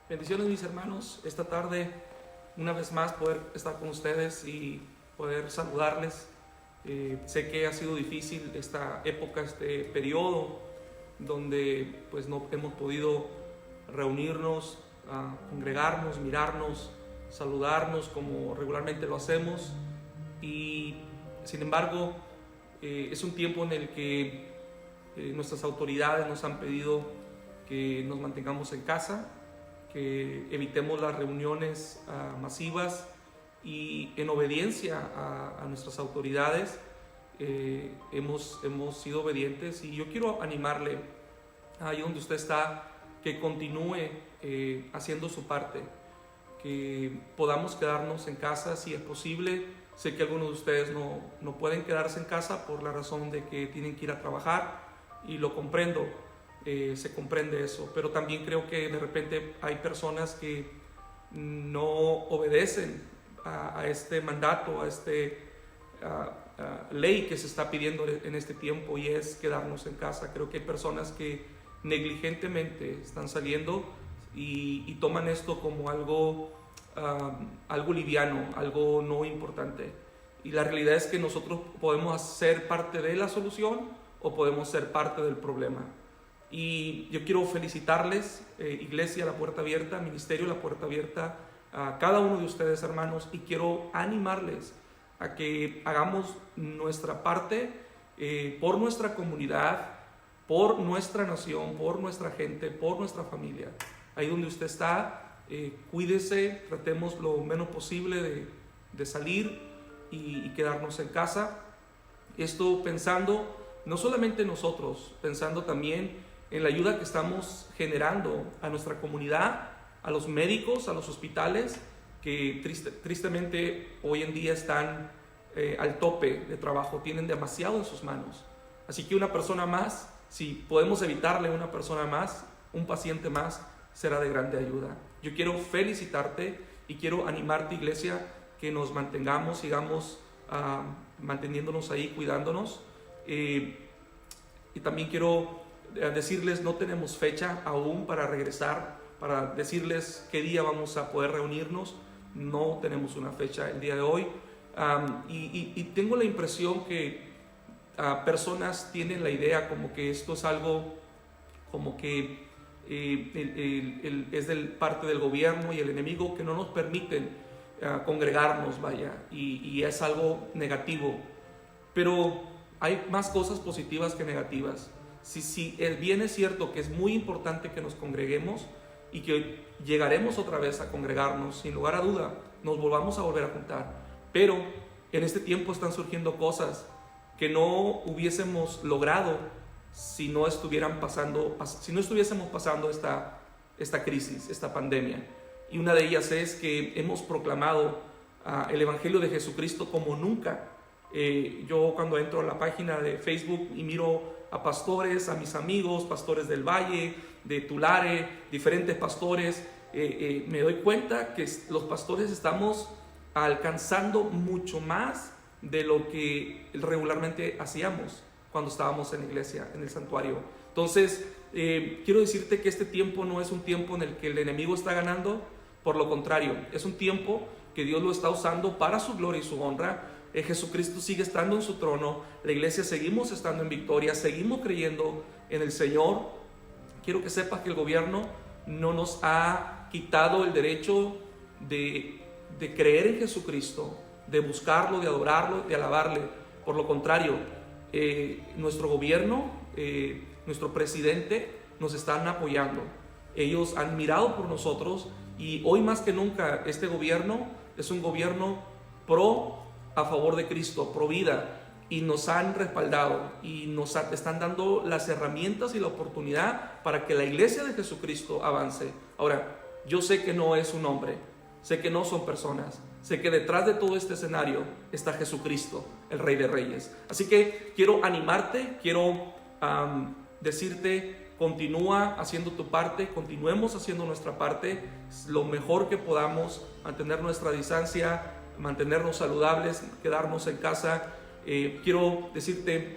Bendiciones, mis hermanos, esta tarde una vez más poder estar con ustedes y poder saludarles. Sé que ha sido difícil esta época, este periodo donde pues no hemos podido reunirnos, congregarnos, mirarnos, saludarnos como regularmente lo hacemos, y sin embargo es un tiempo en el que nuestras autoridades nos han pedido que nos mantengamos en casa, que evitemos las reuniones masivas, y en obediencia a nuestras autoridades hemos sido obedientes. Y yo quiero animarle ahí donde usted está, que continúe haciendo su parte, que podamos quedarnos en casa si es posible. Sé que algunos de ustedes no pueden quedarse en casa por la razón de que tienen que ir a trabajar, y lo comprendo. Se comprende eso, pero también creo que de repente hay personas que no obedecen a este mandato, a este ley que se está pidiendo en este tiempo, y es quedarnos en casa. Creo que hay personas que negligentemente están saliendo y toman esto como algo liviano, algo no importante, y la realidad es que nosotros podemos ser parte de la solución o podemos ser parte del problema. Y yo quiero felicitarles, Iglesia La Puerta Abierta, Ministerio La Puerta Abierta, a cada uno de ustedes, hermanos, y quiero animarles a que hagamos nuestra parte por nuestra comunidad, por nuestra nación, por nuestra gente, por nuestra familia. Ahí donde usted está, cuídese, tratemos lo menos posible de salir y quedarnos en casa. Esto pensando no solamente en nosotros, pensando también en la ayuda que estamos generando a nuestra comunidad, a los médicos, a los hospitales, que tristemente hoy en día están al tope de trabajo, tienen demasiado en sus manos. Así que una persona más, si podemos evitarle una persona más, un paciente más, será de grande ayuda. Yo quiero felicitarte y quiero animarte, Iglesia, que nos mantengamos, sigamos manteniéndonos ahí, cuidándonos. Y también quiero decirles, no tenemos fecha aún para regresar, para decirles qué día vamos a poder reunirnos. No tenemos una fecha el día de hoy, y tengo la impresión que personas tienen la idea como que esto es algo como que es parte del gobierno y el enemigo, que no nos permiten congregarnos, y es algo negativo. Pero hay más cosas positivas que negativas. Si bien es cierto que es muy importante que nos congreguemos y que llegaremos otra vez a congregarnos, sin lugar a duda, nos volvamos a volver a juntar, pero en este tiempo están surgiendo cosas que no hubiésemos logrado si no estuviésemos pasando esta crisis, esta pandemia. Y una de ellas es que hemos proclamado el Evangelio de Jesucristo como nunca. Yo cuando entro a la página de Facebook y miro a pastores, a mis amigos, pastores del Valle, de Tulare, diferentes pastores, me doy cuenta que los pastores estamos alcanzando mucho más de lo que regularmente hacíamos cuando estábamos en la iglesia, en el santuario. Entonces, quiero decirte que este tiempo no es un tiempo en el que el enemigo está ganando, por lo contrario, es un tiempo que Dios lo está usando para su gloria y su honra. Jesucristo sigue estando en su trono, la iglesia seguimos estando en victoria, seguimos creyendo en el Señor. Quiero que sepas que el gobierno no nos ha quitado el derecho de creer en Jesucristo, de buscarlo, de adorarlo, de alabarle. Por lo contrario, nuestro gobierno, nuestro presidente nos están apoyando. Ellos han mirado por nosotros, y hoy más que nunca este gobierno es un gobierno a favor de Cristo, pro vida, y nos han respaldado y nos están dando las herramientas y la oportunidad para que la iglesia de Jesucristo avance. Ahora, yo sé que no es un hombre, sé que no son personas, sé que detrás de todo este escenario está Jesucristo, el Rey de Reyes. Así que quiero animarte, quiero decirte, continúa haciendo tu parte, continuemos haciendo nuestra parte, lo mejor que podamos, mantener nuestra distancia, mantenernos saludables, quedarnos en casa. Quiero decirte,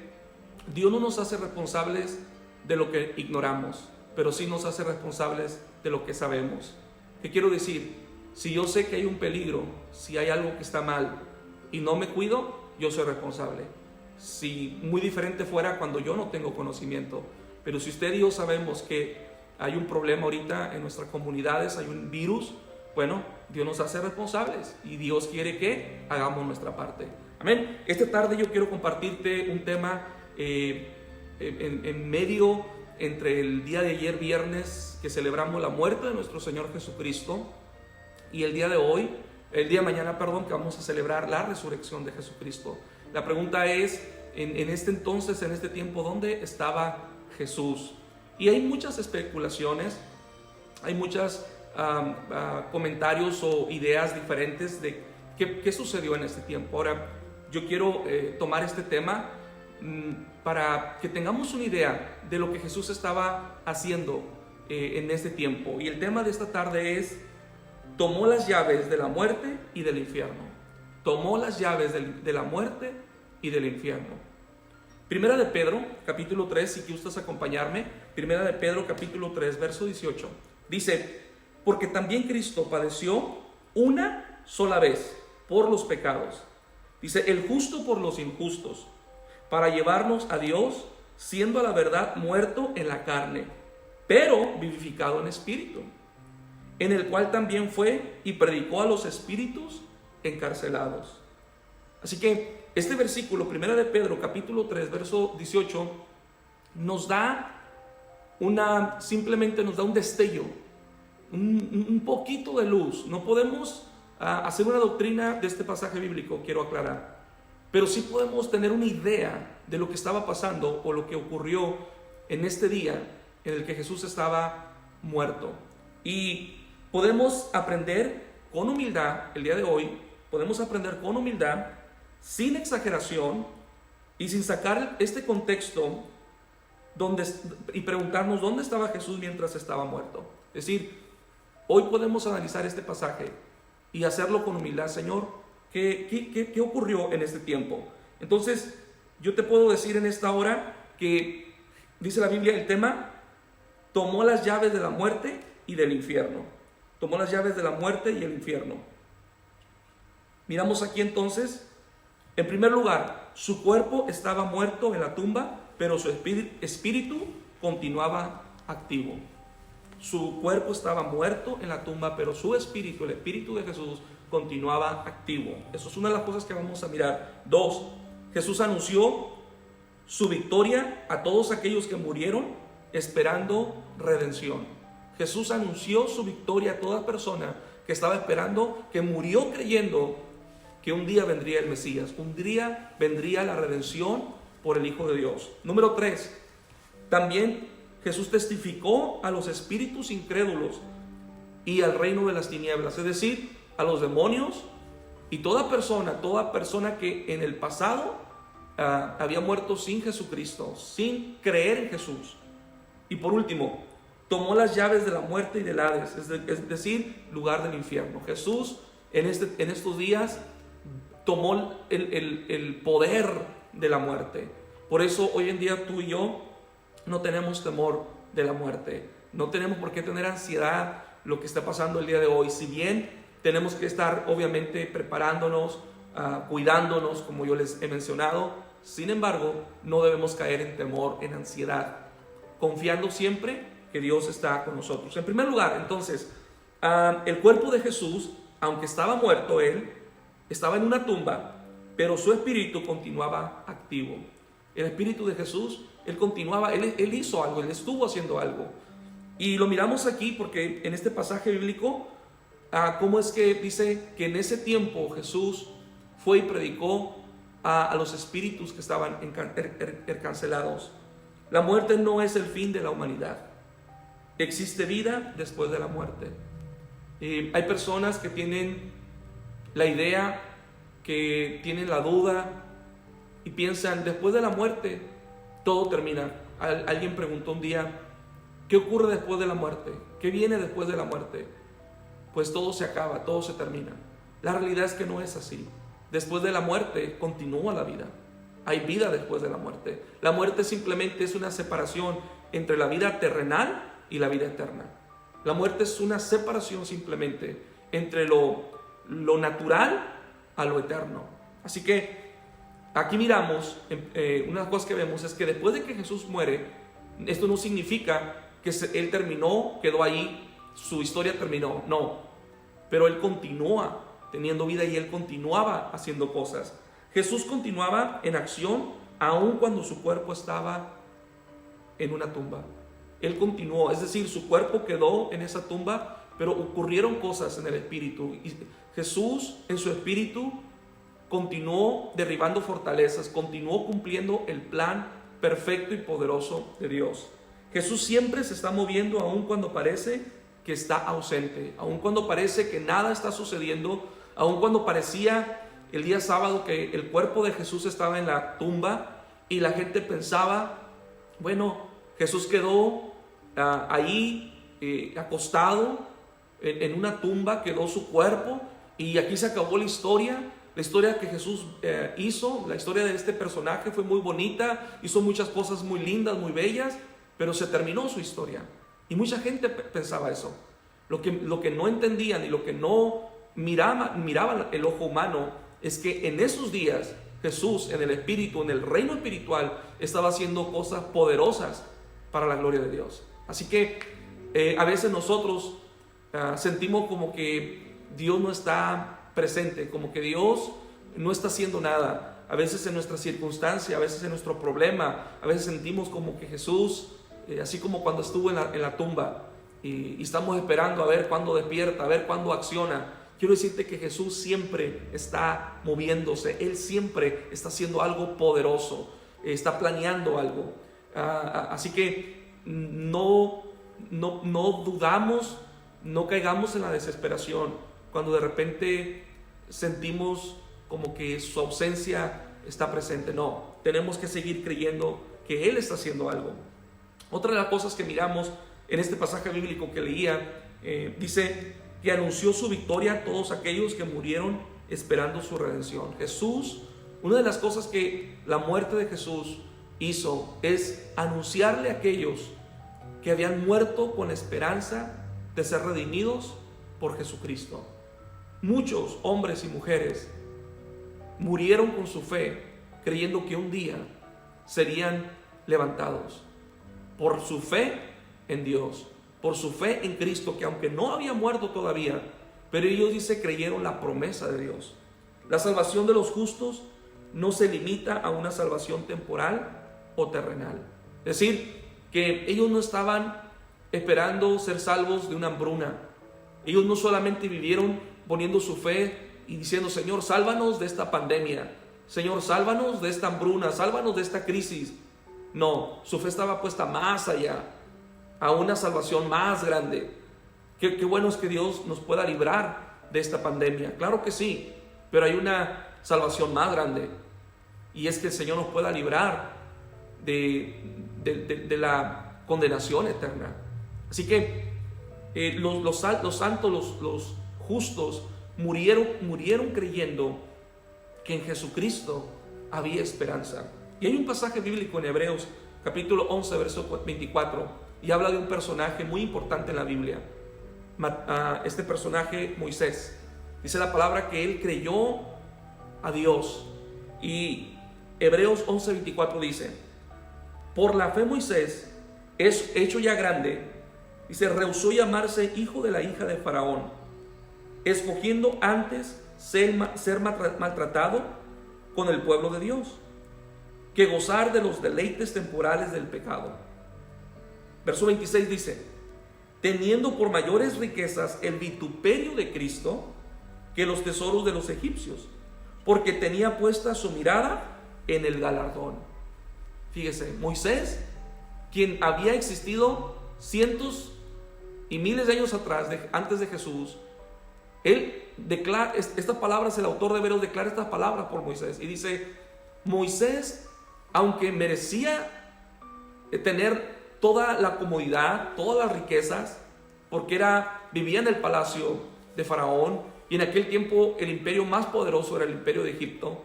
Dios no nos hace responsables de lo que ignoramos, pero sí nos hace responsables de lo que sabemos. ¿Qué quiero decir? Si yo sé que hay un peligro, si hay algo que está mal y no me cuido, yo soy responsable. Si muy diferente fuera cuando yo no tengo conocimiento, pero si usted y yo sabemos que hay un problema ahorita en nuestras comunidades, hay un virus, bueno, Dios nos hace responsables y Dios quiere que hagamos nuestra parte. Amén. Esta tarde yo quiero compartirte un tema en medio entre el día de ayer viernes, que celebramos la muerte de nuestro Señor Jesucristo, y el día de mañana, que vamos a celebrar la resurrección de Jesucristo. La pregunta es, en este entonces, en este tiempo, ¿dónde estaba Jesús? Y hay muchas especulaciones, hay muchos comentarios o ideas diferentes de qué sucedió en este tiempo. Ahora, yo quiero tomar este tema para que tengamos una idea de lo que Jesús estaba haciendo en este tiempo. Y el tema de esta tarde es: tomó las llaves de la muerte y del infierno. Tomó las llaves de la muerte y del infierno. Primera de Pedro, capítulo 3, si gustas acompañarme. Primera de Pedro, capítulo 3, verso 18. Dice: porque también Cristo padeció una sola vez por los pecados. Dice: el justo por los injustos, para llevarnos a Dios, siendo a la verdad muerto en la carne, pero vivificado en espíritu, en el cual también fue y predicó a los espíritus encarcelados. Así que este versículo, primera de Pedro, capítulo 3, verso 18, simplemente nos da un destello, un poquito de luz. No podemos hacer una doctrina de este pasaje bíblico, quiero aclarar, pero sí podemos tener una idea de lo que estaba pasando o lo que ocurrió en este día en el que Jesús estaba muerto. Y podemos aprender con humildad, el día de hoy, podemos aprender con humildad, sin exageración y sin sacar este contexto y preguntarnos dónde estaba Jesús mientras estaba muerto. Es decir, hoy podemos analizar este pasaje y hacerlo con humildad. Señor, ¿qué ocurrió en este tiempo? Entonces, yo te puedo decir en esta hora que, dice la Biblia, el tema: tomó las llaves de la muerte y del infierno. Tomó las llaves de la muerte y el infierno. Miramos aquí entonces, en primer lugar, su cuerpo estaba muerto en la tumba, pero su espíritu continuaba activo. Su cuerpo estaba muerto en la tumba, pero su espíritu, el espíritu de Jesús, continuaba activo. Eso es una de las cosas que vamos a mirar. 2. Jesús anunció su victoria a todos aquellos que murieron esperando redención. Jesús anunció su victoria a toda persona que estaba esperando, que murió creyendo que un día vendría el Mesías, un día vendría la redención por el Hijo de Dios. Número 3, también Jesús testificó a los espíritus incrédulos y al reino de las tinieblas, es decir, a los demonios y toda persona que en el pasado había muerto sin Jesucristo, sin creer en Jesús. Y por último, tomó las llaves de la muerte y del Hades, es decir, lugar del infierno. Jesús en estos días tomó el poder de la muerte. Por eso hoy en día tú y yo no tenemos temor de la muerte. No tenemos por qué tener ansiedad lo que está pasando el día de hoy. Si bien tenemos que estar obviamente preparándonos, cuidándonos, como yo les he mencionado, sin embargo, no debemos caer en temor, en ansiedad, confiando siempre que Dios está con nosotros. En primer lugar, entonces, el cuerpo de Jesús, aunque estaba muerto, él estaba en una tumba, pero su espíritu continuaba activo. El espíritu de Jesús, él continuaba, él hizo algo, él estuvo haciendo algo. Y lo miramos aquí porque en este pasaje bíblico, cómo es que dice que en ese tiempo Jesús fue y predicó a los espíritus que estaban encarcelados. La muerte no es el fin de la humanidad. Existe vida después de la muerte. Hay personas que tienen la idea, que tienen la duda y piensan, después de la muerte todo termina. Alguien preguntó un día, ¿qué ocurre después de la muerte? ¿Qué viene después de la muerte? Pues todo se acaba, todo se termina. La realidad es que no es así. Después de la muerte continúa la vida. Hay vida después de la muerte. La muerte simplemente es una separación entre la vida terrenal y la vida eterna. La muerte es una separación simplemente entre lo natural a lo eterno. Así que aquí miramos, una de las cosas que vemos es que después de que Jesús muere, esto no significa que Él terminó, quedó ahí, su historia terminó, no. Pero Él continúa teniendo vida y Él continuaba haciendo cosas. Jesús continuaba en acción aun cuando su cuerpo estaba en una tumba. Él continuó, es decir, su cuerpo quedó en esa tumba, pero ocurrieron cosas en el espíritu. Y Jesús en su espíritu continuó derribando fortalezas, continuó cumpliendo el plan perfecto y poderoso de Dios. Jesús siempre se está moviendo aun cuando parece que está ausente, aun cuando parece que nada está sucediendo, aun cuando parecía el día sábado que el cuerpo de Jesús estaba en la tumba y la gente pensaba, bueno, Jesús quedó ahí acostado en una tumba, quedó su cuerpo y aquí se acabó la historia. La historia que Jesús hizo, la historia de este personaje fue muy bonita, hizo muchas cosas muy lindas, muy bellas, pero se terminó su historia. Y mucha gente pensaba eso. Lo que no entendían y lo que no miraban el ojo humano es que en esos días Jesús en el espíritu, en el reino espiritual, estaba haciendo cosas poderosas para la gloria de Dios. Así que a veces nosotros sentimos como que Dios no está presente, como que Dios no está haciendo nada. A veces en nuestra circunstancia, a veces en nuestro problema, a veces sentimos como que Jesús, así como cuando estuvo en la tumba y estamos esperando a ver cuándo despierta, a ver cuándo acciona. Quiero decirte que Jesús siempre está moviéndose, Él siempre está haciendo algo poderoso, está planeando algo. Así que no dudamos, no caigamos en la desesperación cuando de repente sentimos como que su ausencia está presente. No, tenemos que seguir creyendo que Él está haciendo algo. Otra de las cosas que miramos en este pasaje bíblico que leía, dice que anunció su victoria a todos aquellos que murieron esperando su redención. Jesús, una de las cosas que la muerte de Jesús hizo es anunciarle a aquellos que habían muerto con esperanza de ser redimidos por Jesucristo. Muchos hombres y mujeres murieron con su fe, creyendo que un día serían levantados. Por su fe en Dios, por su fe en Cristo, que aunque no había muerto todavía, pero ellos, dice, creyeron la promesa de Dios. La salvación de los justos no se limita a una salvación temporal o terrenal. Es decir, que ellos no estaban esperando ser salvos de una hambruna. Ellos no solamente vivieron poniendo su fe y diciendo, Señor, sálvanos de esta pandemia, Señor, sálvanos de esta hambruna, sálvanos de esta crisis. No, su fe estaba puesta más allá, a una salvación más grande. Qué bueno es que Dios nos pueda librar de esta pandemia, claro que sí, pero hay una salvación más grande, y es que el Señor nos pueda librar de la condenación eterna. Así que los santos, los justos murieron creyendo que en Jesucristo había esperanza. Y hay un pasaje bíblico en Hebreos capítulo 11 verso 24 y habla de un personaje muy importante en la Biblia. Este personaje, Moisés, dice la palabra que él creyó a Dios, y Hebreos 11 24 dice: por la fe Moisés, es hecho ya grande, dice, rehusó llamarse hijo de la hija de Faraón, escogiendo antes ser maltratado con el pueblo de Dios que gozar de los deleites temporales del pecado. Verso 26 dice: teniendo por mayores riquezas el vituperio de Cristo que los tesoros de los egipcios, porque tenía puesta su mirada en el galardón. Fíjese, Moisés, quien había existido cientos y miles de años atrás, antes de Jesús, él declara, estas palabras, el autor de Hebreos declara estas palabras por Moisés, y dice: Moisés, aunque merecía tener toda la comodidad, todas las riquezas, porque vivía en el palacio de Faraón, y en aquel tiempo el imperio más poderoso era el imperio de Egipto,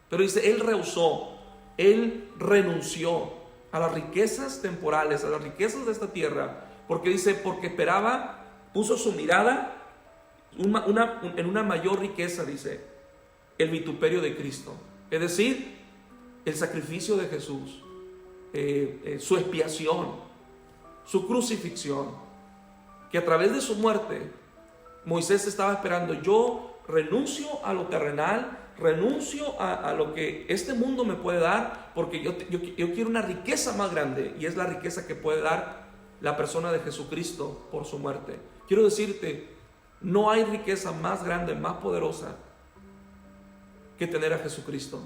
pero dice, él rehusó, él renunció a las riquezas temporales, a las riquezas de esta tierra, Porque dice, porque esperaba, puso su mirada en una mayor riqueza, dice, el vituperio de Cristo. Es decir, el sacrificio de Jesús, su expiación, su crucifixión, que a través de su muerte Moisés estaba esperando. Yo renuncio a lo terrenal, renuncio a lo que este mundo me puede dar, porque yo quiero una riqueza más grande, y es la riqueza que puede dar la persona de Jesucristo por su muerte. Quiero decirte, no hay riqueza más grande, más poderosa que tener a Jesucristo,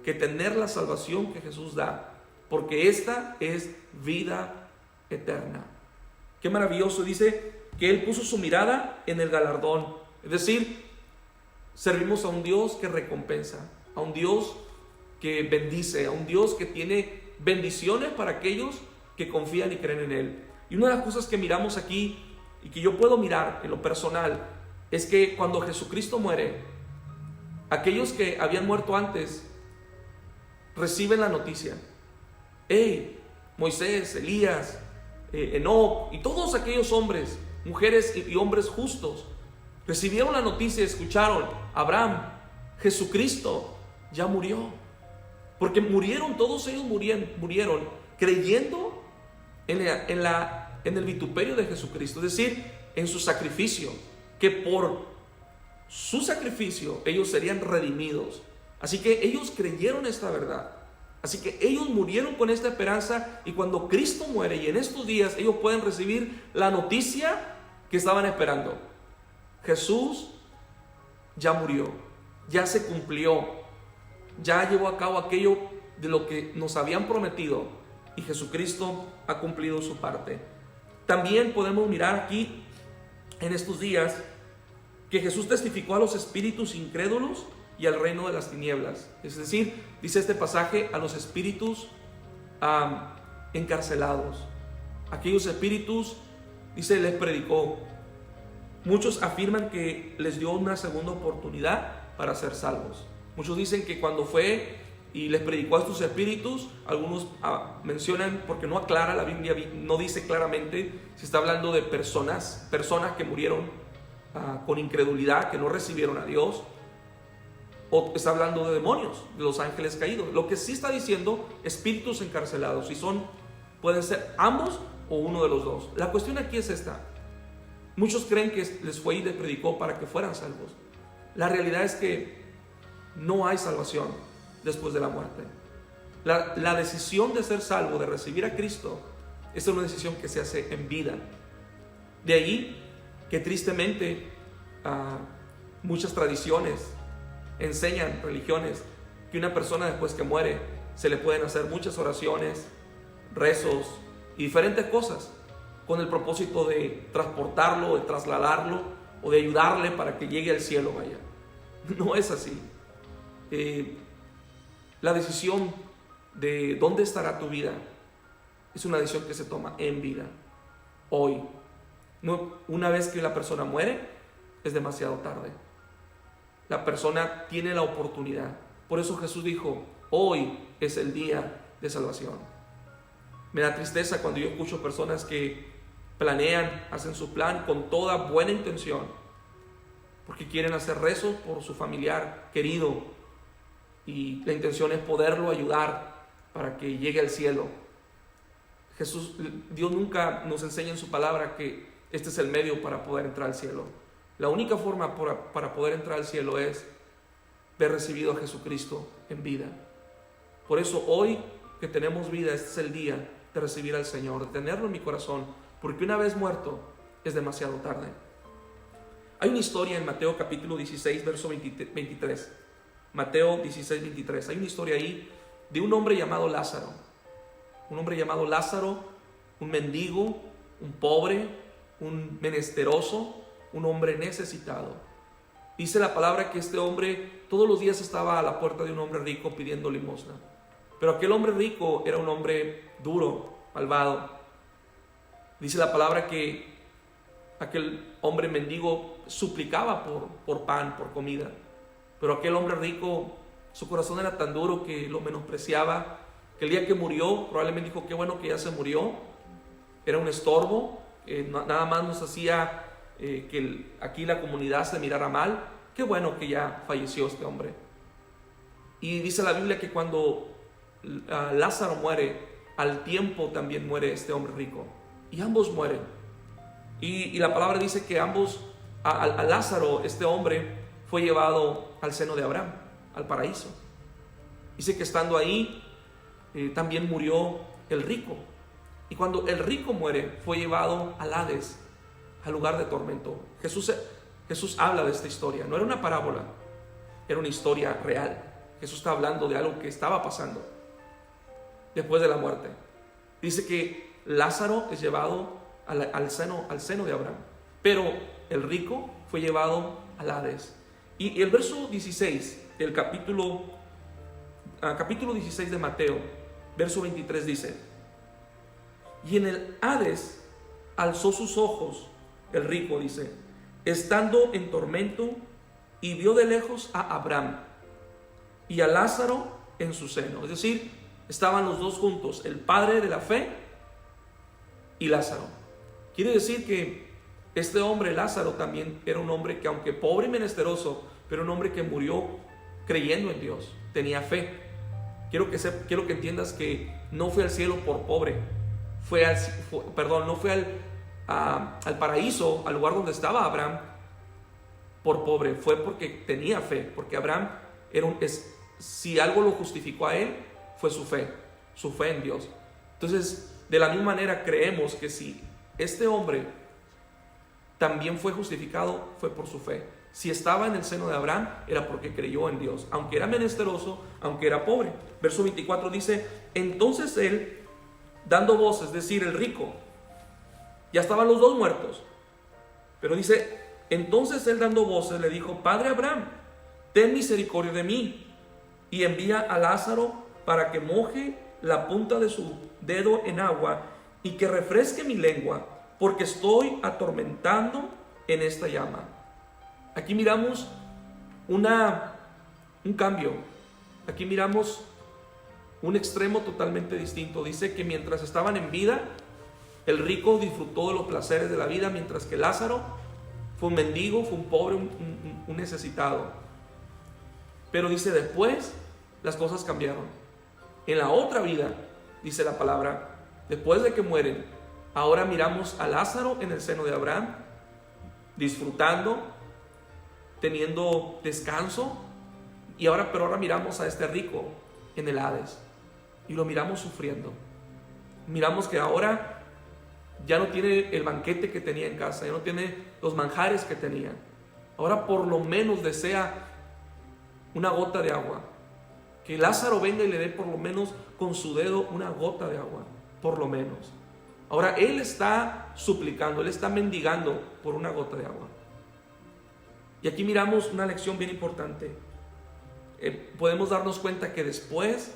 que tener la salvación que Jesús da, porque esta es vida eterna. Qué maravilloso. Dice que Él puso su mirada en el galardón, es decir, servimos a un Dios que recompensa, a un Dios que bendice, a un Dios que tiene bendiciones para aquellos que confían y creen en Él. Y una de las cosas que miramos aquí y que yo puedo mirar en lo personal es que cuando Jesucristo muere, aquellos que habían muerto antes reciben la noticia. Hey, Moisés, Elías, Enoc y todos aquellos hombres, mujeres y hombres justos recibieron la noticia, escucharon: Abraham, Jesucristo ya murió. Porque murieron, todos ellos murieron creyendo en el vituperio de Jesucristo, es decir, en su sacrificio, que por su sacrificio ellos serían redimidos. Así que ellos creyeron esta verdad. Así que ellos murieron con esta esperanza, y cuando Cristo muere, y en estos días ellos pueden recibir la noticia que estaban esperando: Jesús ya murió, ya se cumplió, ya llevó a cabo aquello de lo que nos habían prometido, y Jesucristo ha cumplido su parte. También podemos mirar aquí en estos días que Jesús testificó a los espíritus incrédulos y al reino de las tinieblas. Es decir, dice este pasaje, a los espíritus encarcelados. Aquellos espíritus, dice, les predicó. Muchos afirman que les dio una segunda oportunidad para ser salvos. Muchos dicen que cuando fue y les predicó a estos espíritus, algunos mencionan, porque no aclara, la Biblia no dice claramente si está hablando de personas que murieron con incredulidad, que no recibieron a Dios, o está hablando de demonios, de los ángeles caídos. Lo que sí está diciendo, espíritus encarcelados, y pueden ser ambos o uno de los dos. La cuestión aquí es esta: muchos creen que les fue y les predicó para que fueran salvos. La realidad es que no hay salvación después de la muerte. La decisión de ser salvo, de recibir a Cristo, es una decisión que se hace en vida. De ahí que tristemente muchas tradiciones enseñan, religiones, que una persona después que muere se le pueden hacer muchas oraciones, rezos y diferentes cosas con el propósito de transportarlo, de trasladarlo o de ayudarle para que llegue al cielo. Vaya, no es así. La decisión de dónde estará tu vida es una decisión que se toma en vida, hoy. No, una vez que la persona muere, es demasiado tarde. La persona tiene la oportunidad. Por eso Jesús dijo: hoy es el día de salvación. Me da tristeza cuando yo escucho personas que planean, hacen su plan con toda buena intención, porque quieren hacer rezos por su familiar querido, y la intención es poderlo ayudar para que llegue al cielo. Dios nunca nos enseña en su palabra que este es el medio para poder entrar al cielo. La única forma para poder entrar al cielo es haber recibido a Jesucristo en vida. Por eso hoy que tenemos vida, este es el día de recibir al Señor, de tenerlo en mi corazón, porque una vez muerto es demasiado tarde. Hay una historia en Mateo capítulo 16, verso 23. Mateo 16, 23. Hay una historia ahí de un hombre llamado Lázaro. Un hombre llamado Lázaro, un mendigo, un pobre, un menesteroso, un hombre necesitado. Dice la palabra que este hombre todos los días estaba a la puerta de un hombre rico pidiendo limosna. Pero aquel hombre rico era un hombre duro, malvado. Dice la palabra que aquel hombre mendigo suplicaba por pan, por comida. Pero aquel hombre rico, su corazón era tan duro que lo menospreciaba, que el día que murió probablemente dijo: qué bueno que ya se murió, era un estorbo, nada más nos hacía que aquí la comunidad se mirara mal. Qué bueno que ya falleció este hombre. Y dice la Biblia que cuando Lázaro muere, al tiempo también muere este hombre rico. Y ambos mueren. Y la palabra dice que ambos, a Lázaro, este hombre, fue llevado al seno de Abraham, al paraíso. Dice que estando ahí, también murió el rico. Y cuando el rico muere, fue llevado al Hades, al lugar de tormento. Jesús habla de esta historia. No era una parábola, era una historia real. Jesús está hablando de algo que estaba pasando después de la muerte. Dice que Lázaro es llevado al seno de Abraham, pero el rico fue llevado al Hades. Y el verso 16 del capítulo 16 de Mateo, verso 23 dice: y en el Hades alzó sus ojos el rico, dice, estando en tormento, y vio de lejos a Abraham y a Lázaro en su seno. Es decir, estaban los dos juntos, el padre de la fe y Lázaro. Quiere decir que este hombre, Lázaro, también era un hombre que, aunque pobre y menesteroso, pero un hombre que murió creyendo en Dios, tenía fe. Quiero que entiendas que no fue al cielo por pobre, no fue al paraíso, al lugar donde estaba Abraham, por pobre. Fue porque tenía fe, porque Abraham si algo lo justificó a él, fue su fe en Dios. Entonces, de la misma manera creemos que si este hombre también fue justificado, fue por su fe. Si estaba en el seno de Abraham, era porque creyó en Dios, aunque era menesteroso, aunque era pobre. Verso 24 dice: entonces él, dando voces, es decir, el rico, ya estaban los dos muertos, pero dice, entonces él dando voces le dijo: Padre Abraham, ten misericordia de mí, y envía a Lázaro para que moje la punta de su dedo en agua y que refresque mi lengua, porque estoy atormentando en esta llama. Aquí miramos un cambio. Aquí miramos un extremo totalmente distinto. Dice que mientras estaban en vida, el rico disfrutó de los placeres de la vida, mientras que Lázaro fue un mendigo, fue un pobre, un necesitado. Pero dice, después las cosas cambiaron. En la otra vida, dice la palabra, después de que mueren, ahora miramos a Lázaro en el seno de Abraham, disfrutando, teniendo descanso, pero ahora miramos a este rico en el Hades y lo miramos sufriendo. Miramos que ahora ya no tiene el banquete que tenía en casa, ya no tiene los manjares que tenía. Ahora por lo menos desea una gota de agua. Que Lázaro venga y le dé por lo menos con su dedo una gota de agua, por lo menos. Ahora él está suplicando, él está mendigando por una gota de agua. Y aquí miramos una lección bien importante. Podemos darnos cuenta que después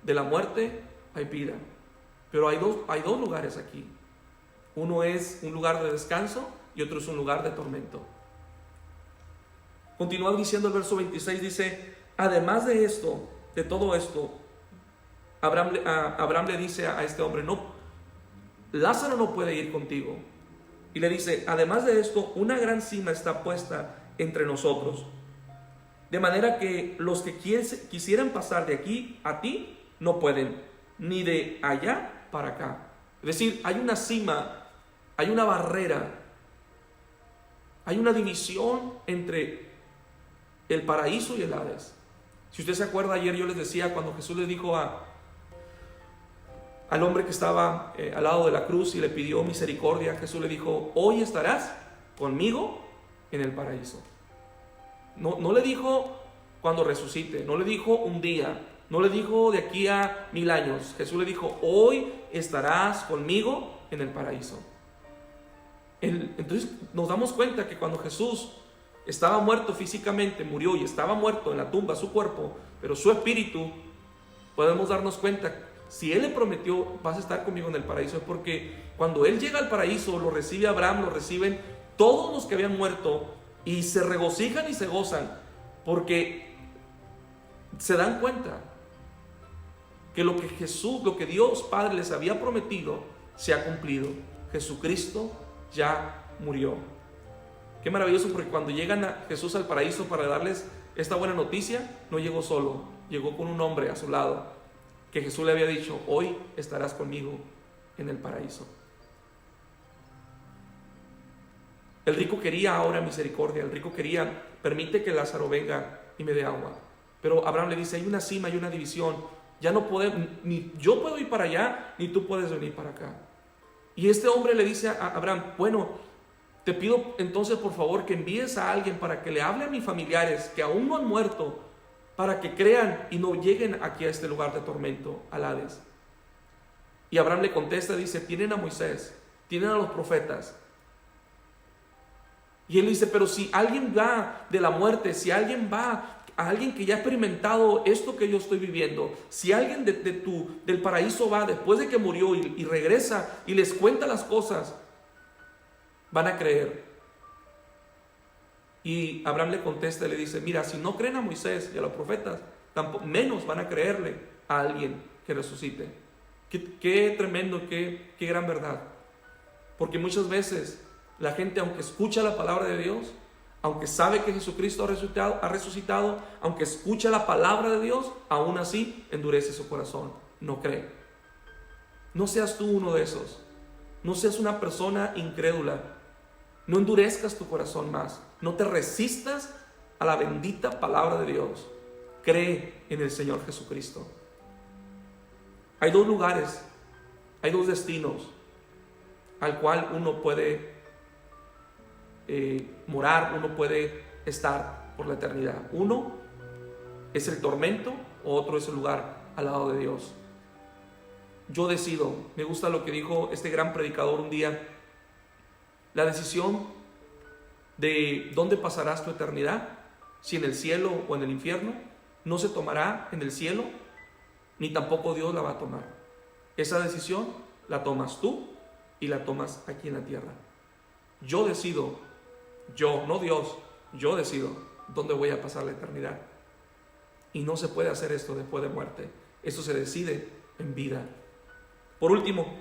de la muerte hay vida. Pero hay dos lugares aquí. Uno es un lugar de descanso y otro es un lugar de tormento. Continúa diciendo el verso 26, dice: además de esto, de todo esto, Abraham le dice a este hombre: no, Lázaro no puede ir contigo. Y le dice: además de esto, una gran sima está puesta entre nosotros, de manera que los que quisieran pasar de aquí a ti no pueden, ni de allá para acá. Es decir, hay una sima, hay una barrera, hay una división entre el paraíso y el Hades. Si usted se acuerda, ayer yo les decía, cuando Jesús le dijo al hombre que estaba al lado de la cruz y le pidió misericordia, Jesús le dijo: hoy estarás conmigo en el paraíso. No le dijo cuando resucite, no le dijo un día, no le dijo de aquí a 1000 años. Jesús le dijo: hoy estarás conmigo en el paraíso. Entonces nos damos cuenta que cuando Jesús estaba muerto físicamente, murió y estaba muerto en la tumba su cuerpo, pero su espíritu, podemos darnos cuenta, si Él le prometió: vas a estar conmigo en el paraíso, es porque cuando Él llega al paraíso, lo recibe Abraham, lo reciben todos los que habían muerto, y se regocijan y se gozan, porque se dan cuenta que lo que Dios Padre les había prometido, se ha cumplido. Jesucristo ya murió. Qué maravilloso, porque cuando llegan a Jesús al paraíso para darles esta buena noticia, no llegó solo, llegó con un hombre a su lado, que Jesús le había dicho: hoy estarás conmigo en el paraíso. El rico quería ahora misericordia, el rico quería: permite que Lázaro venga y me dé agua. Pero Abraham le dice: hay una cima, hay una división, ya no podemos, ni yo puedo ir para allá, ni tú puedes venir para acá. Y este hombre le dice a Abraham: bueno, te pido entonces por favor que envíes a alguien para que le hable a mis familiares que aún no han muerto, para que crean y no lleguen aquí a este lugar de tormento, al Hades. Y Abraham le contesta, dice: tienen a Moisés, tienen a los profetas. Y él dice: pero si alguien va de la muerte, si alguien va a alguien que ya ha experimentado esto que yo estoy viviendo, si alguien del paraíso va después de que murió y regresa y les cuenta las cosas, van a creer. Y Abraham le contesta y le dice: mira, si no creen a Moisés y a los profetas, tampoco, menos van a creerle a alguien que resucite. Qué tremendo, qué gran verdad. Porque muchas veces la gente, aunque escucha la palabra de Dios, aunque sabe que Jesucristo ha resucitado, aunque escucha la palabra de Dios, aún así endurece su corazón, no cree. No seas tú uno de esos. No seas una persona incrédula. No endurezcas tu corazón más. No te resistas a la bendita palabra de Dios. Cree en el Señor Jesucristo. Hay dos lugares, hay dos destinos al cual uno puede morar, uno puede estar por la eternidad. Uno es el tormento, otro es el lugar al lado de Dios. Yo decido. Me gusta lo que dijo este gran predicador un día: la decisión de dónde pasarás tu eternidad, si en el cielo o en el infierno, no se tomará en el cielo, ni tampoco Dios la va a tomar. Esa decisión la tomas tú y la tomas aquí en la tierra. Yo decido, yo, no Dios, yo decido dónde voy a pasar la eternidad. Y no se puede hacer esto después de muerte. Esto se decide en vida. Por último,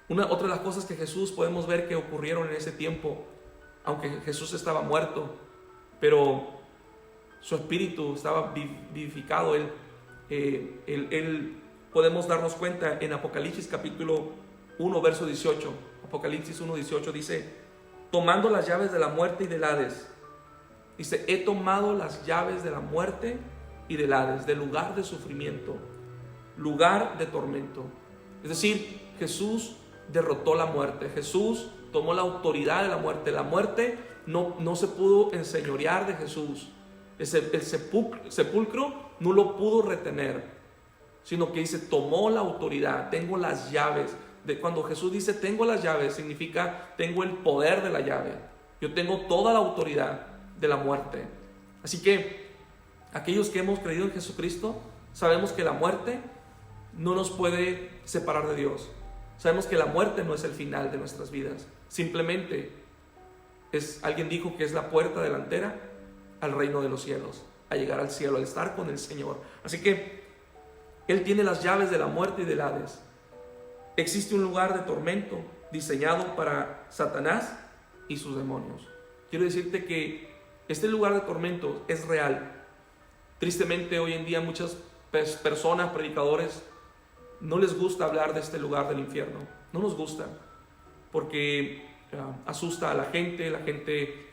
otra de las cosas que Jesús podemos ver que ocurrieron en ese tiempo, aunque Jesús estaba muerto, pero su espíritu estaba vivificado. Él podemos darnos cuenta en Apocalipsis capítulo 1, verso 18. Apocalipsis 1, 18 dice: tomando las llaves de la muerte y del Hades. Dice: he tomado las llaves de la muerte y del Hades, del lugar de sufrimiento, lugar de tormento. Es decir, Jesús derrotó la muerte. Jesús tomó la autoridad de la muerte. La muerte no se pudo enseñorear de Jesús. El sepulcro no lo pudo retener, sino que dice: tomó la autoridad. Tengo las llaves. Cuando Jesús dice tengo las llaves, significa tengo el poder de la llave. Yo tengo toda la autoridad de la muerte. Así que aquellos que hemos creído en Jesucristo, sabemos que la muerte no nos puede separar de Dios. Sabemos que la muerte no es el final de nuestras vidas. Simplemente alguien dijo que es la puerta delantera al reino de los cielos, a llegar al cielo, al estar con el Señor. Así que Él tiene las llaves de la muerte y del Hades. Existe un lugar de tormento diseñado para Satanás y sus demonios. Quiero decirte que este lugar de tormento es real. Tristemente hoy en día muchas personas, predicadores, no les gusta hablar de este lugar del infierno. No nos gusta, porque asusta a la gente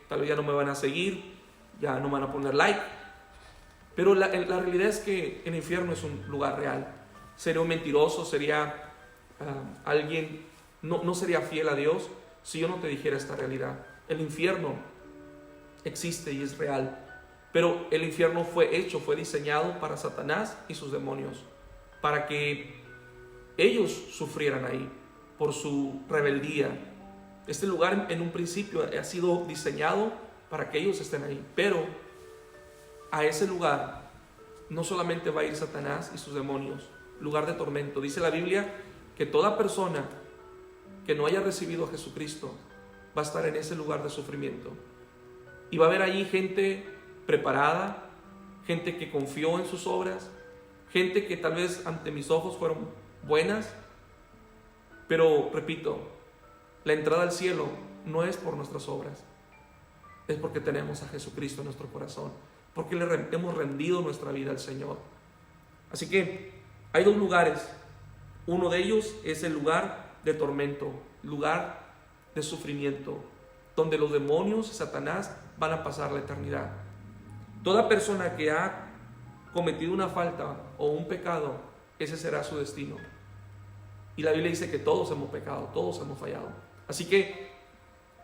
tal vez ya no me van a seguir, ya no me van a poner like. Pero la realidad es que el infierno es un lugar real. Sería un mentiroso, sería alguien, no sería fiel a Dios si yo no te dijera esta realidad. El infierno existe y es real, pero el infierno fue diseñado para Satanás y sus demonios, para que ellos sufrieran ahí por su rebeldía. Este lugar en un principio ha sido diseñado para que ellos estén ahí, pero a ese lugar no solamente va a ir Satanás y sus demonios, lugar de tormento. Dice la Biblia que toda persona que no haya recibido a Jesucristo va a estar en ese lugar de sufrimiento. Y va a haber allí gente preparada, gente que confió en sus obras, gente que tal vez ante mis ojos fueron buenas, pero repito, la entrada al cielo no es por nuestras obras, es porque tenemos a Jesucristo en nuestro corazón, porque hemos rendido nuestra vida al Señor. Así que hay dos lugares. Uno de ellos es el lugar de tormento, lugar de sufrimiento, donde los demonios y Satanás van a pasar la eternidad. Toda persona que ha cometido una falta o un pecado, ese será su destino. Y la Biblia dice que todos hemos pecado, todos hemos fallado. Así que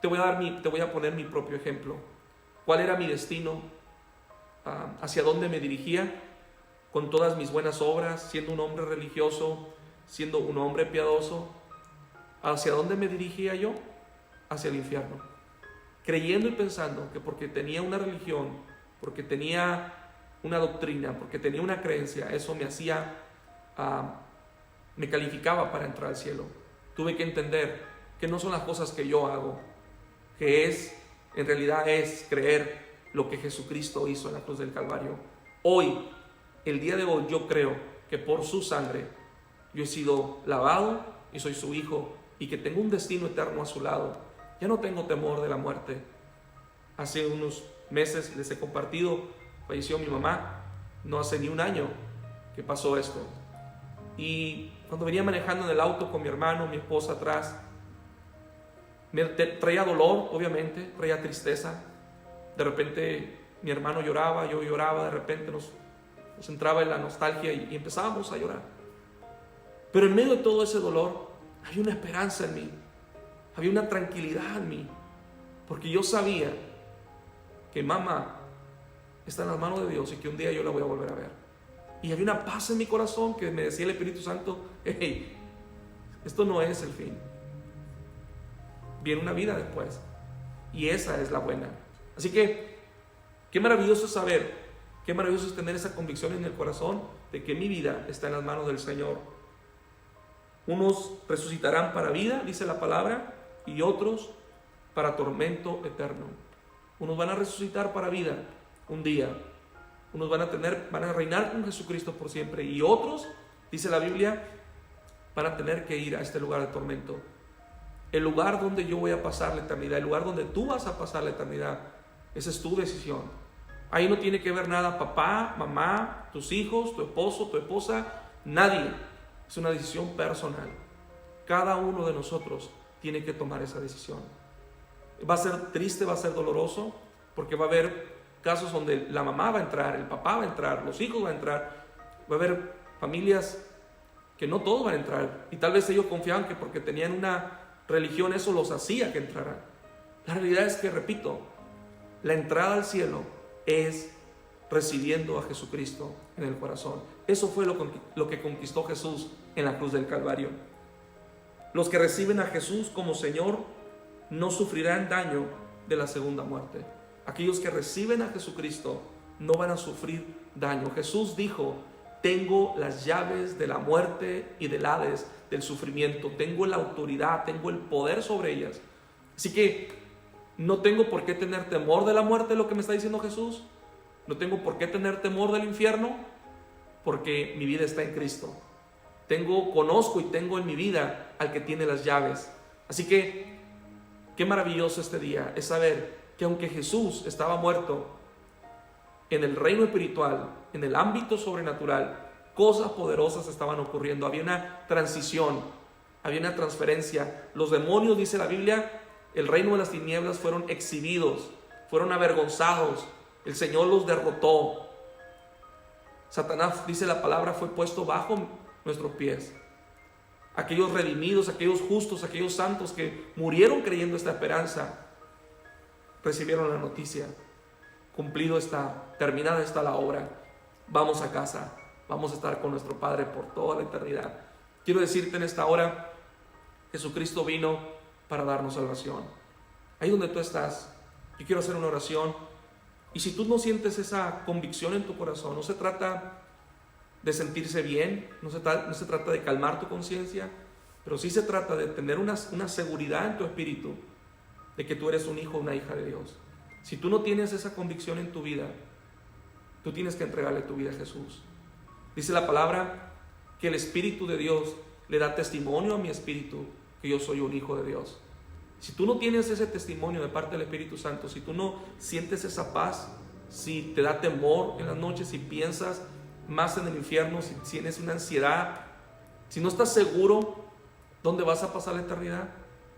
te voy a poner mi propio ejemplo. ¿Cuál era mi destino? ¿Hacia dónde me dirigía? Con todas mis buenas obras, siendo un hombre religioso, siendo un hombre piadoso, ¿hacia dónde me dirigía yo? Hacia el infierno. Creyendo y pensando que porque tenía una religión, porque tenía una doctrina, porque tenía una creencia, eso me calificaba para entrar al cielo. Tuve que entender que no son las cosas que yo hago, que en realidad es creer lo que Jesucristo hizo en la cruz del Calvario. Hoy, el día de hoy, yo creo que por su sangre yo he sido lavado y soy su hijo, y que tengo un destino eterno a su lado. Ya no tengo temor de la muerte. Hace unos meses les he compartido, falleció mi mamá, no hace ni un año que pasó esto. Y cuando venía manejando en el auto con mi hermano, mi esposa atrás, me traía dolor, obviamente, traía tristeza. De repente mi hermano lloraba, yo lloraba, de repente nos entraba en la nostalgia y empezábamos a llorar. Pero en medio de todo ese dolor había una esperanza en mí, había una tranquilidad en mí, porque yo sabía que mamá está en las manos de Dios y que un día yo la voy a volver a ver. Y había una paz en mi corazón que me decía el Espíritu Santo: hey, esto no es el fin, viene una vida después, y esa es la buena. Así que qué maravilloso es saber, qué maravilloso es tener esa convicción en el corazón de que mi vida está en las manos del Señor. Unos resucitarán para vida, dice la palabra, y otros para tormento eterno. Unos van a resucitar para vida un día, unos van a reinar con Jesucristo por siempre, y otros, dice la Biblia, van a tener que ir a este lugar de tormento. El lugar donde yo voy a pasar la eternidad, el lugar donde tú vas a pasar la eternidad, esa es tu decisión. Ahí no tiene que ver nada papá, mamá, tus hijos, tu esposo, tu esposa, nadie. Es una decisión personal. Cada uno de nosotros tiene que tomar esa decisión. Va a ser triste, va a ser doloroso, porque va a haber casos donde la mamá va a entrar, el papá va a entrar, los hijos van a entrar. Va a haber familias que no todos van a entrar, y tal vez ellos confiaban que porque tenían una religión eso los hacía que entraran. La realidad es que, repito, la entrada al cielo es recibiendo a Jesucristo en el corazón. Eso fue lo que conquistó Jesús en la cruz del Calvario. Los que reciben a Jesús como Señor no sufrirán daño de la segunda muerte. Aquellos que reciben a Jesucristo no van a sufrir daño. Jesús dijo: tengo las llaves de la muerte y del Hades, del sufrimiento. Tengo la autoridad, tengo el poder sobre ellas. Así que no tengo por qué tener temor de la muerte, lo que me está diciendo Jesús. No tengo por qué tener temor del infierno, porque mi vida está en Cristo. Conozco y tengo en mi vida al que tiene las llaves. Así que qué maravilloso este día es saber que aunque Jesús estaba muerto, en el reino espiritual, en el ámbito sobrenatural, cosas poderosas estaban ocurriendo. Había una transición, había una transferencia. Los demonios, dice la Biblia, el reino de las tinieblas fueron exhibidos, fueron avergonzados. El Señor los derrotó. Satanás, dice la palabra, fue puesto bajo nuestros pies. Aquellos redimidos, aquellos justos, aquellos santos que murieron creyendo esta esperanza, recibieron la noticia: cumplido está, terminada está la obra, vamos a casa, vamos a estar con nuestro Padre por toda la eternidad. Quiero decirte en esta hora, Jesucristo vino para darnos salvación. Ahí donde tú estás, yo quiero hacer una oración, y si tú no sientes esa convicción en tu corazón, no se trata de sentirse bien, no se trata de calmar tu conciencia, pero sí se trata de tener una seguridad en tu espíritu de que tú eres un hijo o una hija de Dios. Si tú no tienes esa convicción en tu vida, tú tienes que entregarle tu vida a Jesús. Dice la palabra que el Espíritu de Dios le da testimonio a mi espíritu que yo soy un hijo de Dios. Si tú no tienes ese testimonio de parte del Espíritu Santo, si tú no sientes esa paz, si te da temor en las noches, si piensas más en el infierno, si tienes una ansiedad, si no estás seguro dónde vas a pasar la eternidad,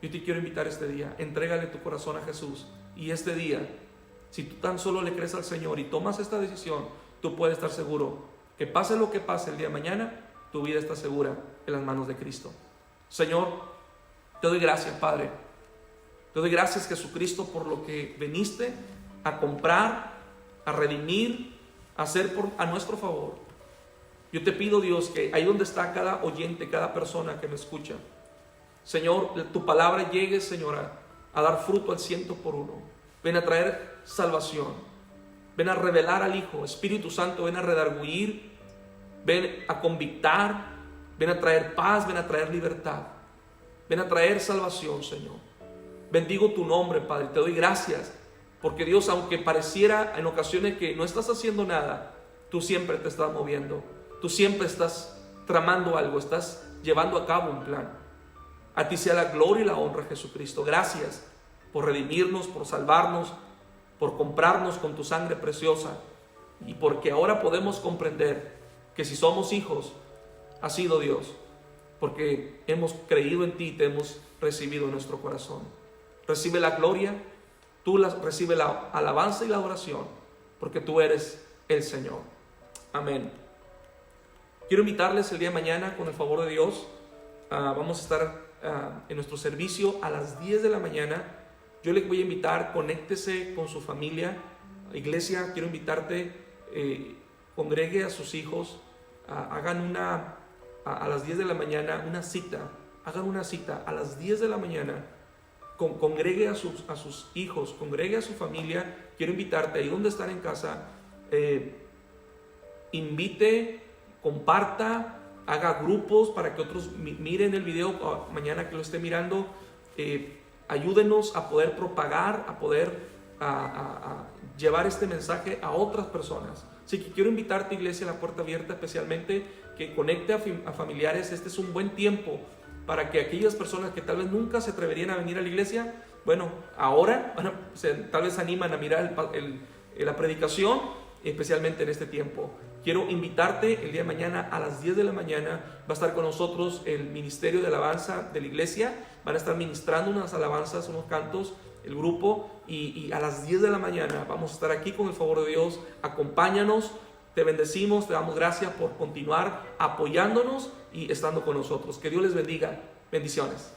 yo te quiero invitar este día. Entrégale tu corazón a Jesús. Y este día, si tú tan solo le crees al Señor y tomas esta decisión, tú puedes estar seguro que pase lo que pase el día de mañana, tu vida está segura en las manos de Cristo. Señor, te doy gracias, Padre. Te doy gracias, Jesucristo, por lo que viniste a comprar, a redimir, a hacer a nuestro favor. Yo te pido, Dios, que ahí donde está cada oyente, cada persona que me escucha, Señor, tu palabra llegue, Señor, a dar fruto al 100%. Ven a traer salvación. Ven a revelar al Hijo. Espíritu Santo, ven a redarguir. Ven a convictar. Ven a traer paz, ven a traer libertad. Ven a traer salvación, Señor. Bendigo tu nombre, Padre. Te doy gracias. Porque Dios, aunque pareciera en ocasiones que no estás haciendo nada, tú siempre te estás moviendo. Tú siempre estás tramando algo, estás llevando a cabo un plan. A ti sea la gloria y la honra, Jesucristo. Gracias por redimirnos, por salvarnos, por comprarnos con tu sangre preciosa. Y porque ahora podemos comprender que si somos hijos, ha sido Dios. Porque hemos creído en ti y te hemos recibido en nuestro corazón. Recibe la gloria, recibe la alabanza y la adoración, porque tú eres el Señor. Amén. Quiero invitarles el día de mañana, con el favor de Dios, vamos a estar en nuestro servicio a las 10 de la mañana. Yo les voy a invitar, conéctese con su familia. Iglesia, quiero invitarte, congregue a sus hijos, hagan a las 10 de la mañana una cita. Hagan una cita a las 10 de la mañana. Congregue a sus hijos, congregue a su familia. Quiero invitarte ahí donde están en casa, invite, comparta, haga grupos para que otros miren el video mañana que lo esté mirando. Ayúdenos a poder propagar, a poder llevar este mensaje a otras personas. Así que quiero invitarte, iglesia, a la puerta abierta, especialmente que conecte a familiares. Este es un buen tiempo para que aquellas personas que tal vez nunca se atreverían a venir a la iglesia, bueno, ahora tal vez se animan a mirar la predicación, especialmente en este tiempo. Quiero invitarte el día de mañana a las 10 de la mañana. Va a estar con nosotros el Ministerio de Alabanza de la iglesia. Van a estar ministrando unas alabanzas, unos cantos, el grupo. Y a las 10 de la mañana vamos a estar aquí con el favor de Dios. Acompáñanos, te bendecimos, te damos gracias por continuar apoyándonos y estando con nosotros. Que Dios les bendiga. Bendiciones.